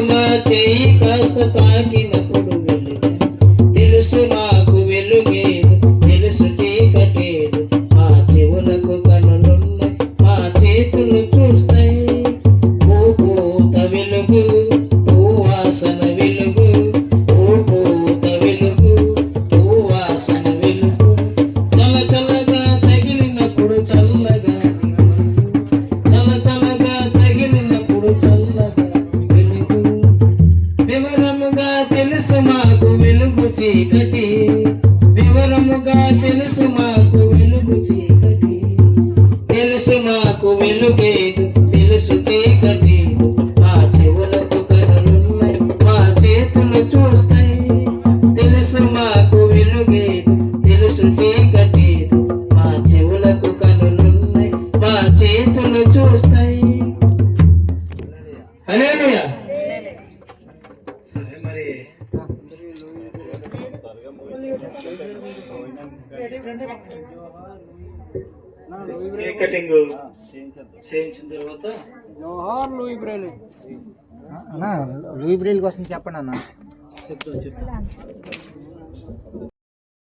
మా చెయ్యి కాస్త తాకినప్పుడు వెలుగు తెలుసు నాకు వెలుగేదు తెలుసు చీకటేదు మా చెవులకు కనులున్నాయి మా చేతులు చూస్తాయి పూత వెలుగు వాసన వెలుగు పూత వెలుగు వాసన వెలుగు చల్ల చల్లగా తగిలినప్పుడు చల్లగా చల్ల చల్లగా తగిలినప్పుడు చల్లగా వెలుగు వివరముగా తెలుసు మాకు వెలుగు చీకటి వివరముగా తెలుసు మాకు వెలుగు చీకటి తెలుసు మాకు వెలుగేదు తెలుసు చీకటేదు మా చెవులకు కనులున్నాయి మా చేతులు చూస్తాయి తెలుసు మాకు వెలుగేదు తెలుసు చీకటేదు మా చెవులకు కనులున్నాయి మా చేతులు చూస్తాయి. హల్లెలూయా. సరే మరి కేక్ కటింగ్ చేయించిన తర్వాత లూయి బ్రెయిల్ కోసం చెప్పండి అన్న. చెప్తాను